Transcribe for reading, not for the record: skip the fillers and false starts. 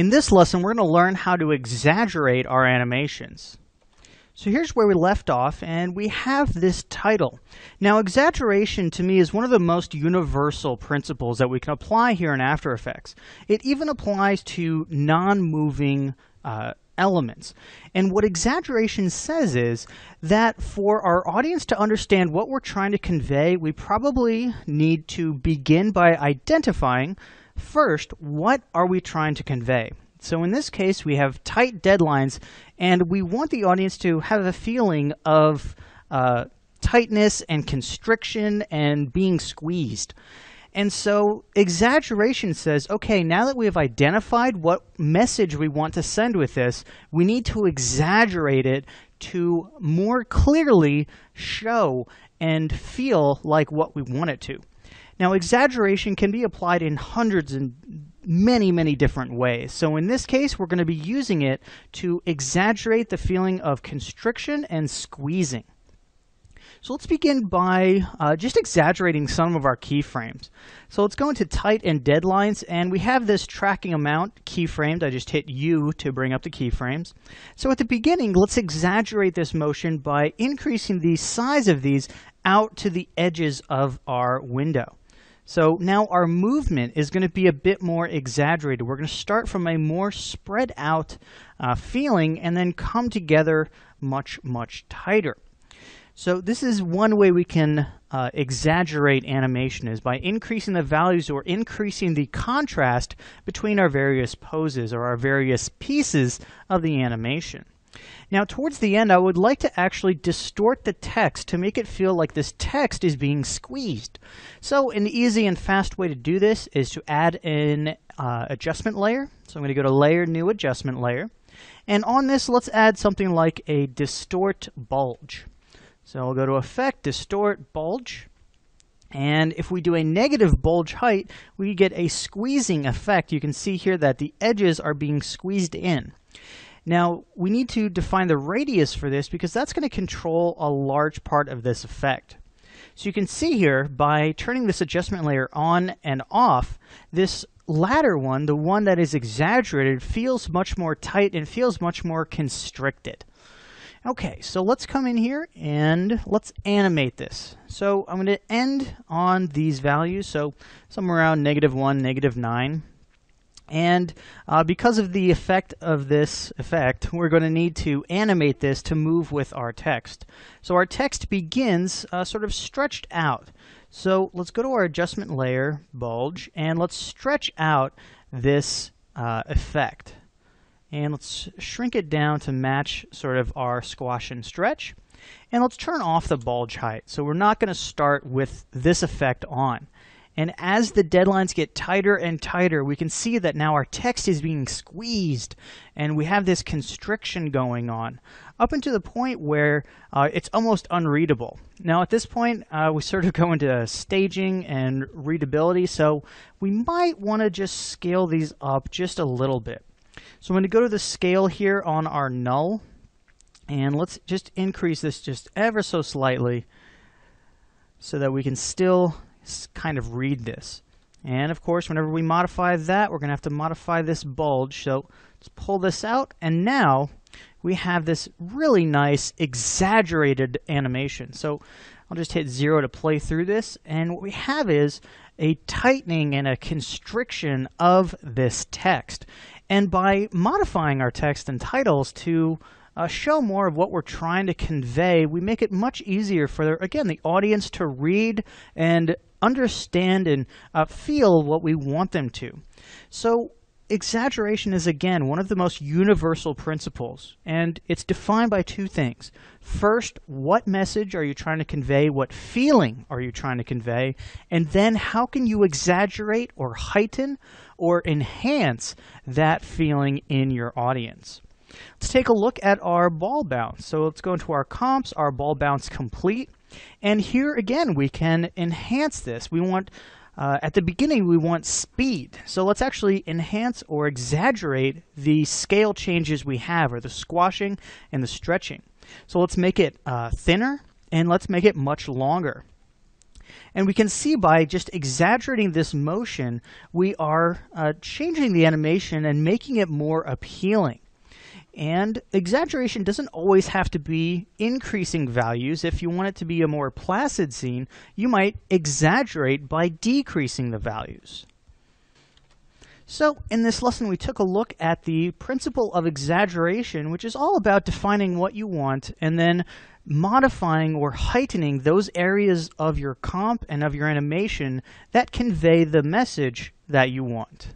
In this lesson, we're going to learn how to exaggerate our animations. So here's where we left off, and we have this title. Now, exaggeration to me is one of the most universal principles that we can apply here in After Effects. It even applies to non-moving elements. And what exaggeration says is that for our audience to understand what we're trying to convey, we probably need to begin by identifying first, what are we trying to convey? So in this case, we have tight deadlines, and we want the audience to have a feeling of tightness and constriction and being squeezed. And so exaggeration says, okay, now that we have identified what message we want to send with this, we need to exaggerate it to more clearly show and feel like what we want it to. Now, exaggeration can be applied in hundreds and many different ways. So in this case, we're going to be using it to exaggerate the feeling of constriction and squeezing. So let's begin by just exaggerating some of our keyframes. So let's go into tight and deadlines, and we have this tracking amount keyframed. I just hit U to bring up the keyframes. So at the beginning, let's exaggerate this motion by increasing the size of these out to the edges of our window. So now our movement is going to be a bit more exaggerated. We're going to start from a more spread out feeling and then come together much tighter. So this is one way we can exaggerate animation, is by increasing the values or increasing the contrast between our various poses or our various pieces of the animation. Now, towards the end, I would like to actually distort the text to make it feel like this text is being squeezed. So an easy and fast way to do this is to add an adjustment layer. So I'm going to go to Layer, New Adjustment Layer. And on this, let's add something like a Distort Bulge. So I'll go to Effect, Distort Bulge. And if we do a negative bulge height, we get a squeezing effect. You can see here that the edges are being squeezed in. Now, we need to define the radius for this because that's going to control a large part of this effect. So you can see here, by turning this adjustment layer on and off, this latter one, the one that is exaggerated, feels much more tight and feels much more constricted. Okay, so let's come in here and let's animate this. So I'm going to end on these values, so somewhere around -1, -9. And because of the effect of this effect, we're going to need to animate this to move with our text. So our text begins sort of stretched out. So let's go to our adjustment layer, bulge, and let's stretch out this effect. And let's shrink it down to match sort of our squash and stretch. And let's turn off the bulge height. So we're not going to start with this effect on. And as the deadlines get tighter and tighter, we can see that now our text is being squeezed, and we have this constriction going on, up until the point where it's almost unreadable. Now at this point, we sort of go into staging and readability, so we might want to just scale these up just a little bit. So I'm going to go to the scale here on our null, and let's just increase this just ever so slightly so that we can still kind of read this. And of course, whenever we modify that, we're going to have to modify this bulge. So let's pull this out, and now we have this really nice exaggerated animation. So I'll just hit 0 to play through this, and what we have is a tightening and a constriction of this text. And by modifying our text and titles to show more of what we're trying to convey, we make it much easier for, again, the audience to read and understand and feel what we want them to. So exaggeration is, again, one of the most universal principles, and it's defined by two things. First, what message are you trying to convey? What feeling are you trying to convey? And then how can you exaggerate or heighten or enhance that feeling in your audience? Let's take a look at our ball bounce. So let's go into our comps, our ball bounce complete. And here again, we can enhance this. We want, at the beginning, we want speed. So let's actually enhance or exaggerate the scale changes we have, or the squashing and the stretching. So let's make it thinner, and let's make it much longer. And we can see by just exaggerating this motion, we are changing the animation and making it more appealing. And exaggeration doesn't always have to be increasing values. If you want it to be a more placid scene, you might exaggerate by decreasing the values. So in this lesson, we took a look at the principle of exaggeration, which is all about defining what you want and then modifying or heightening those areas of your comp and of your animation that convey the message that you want.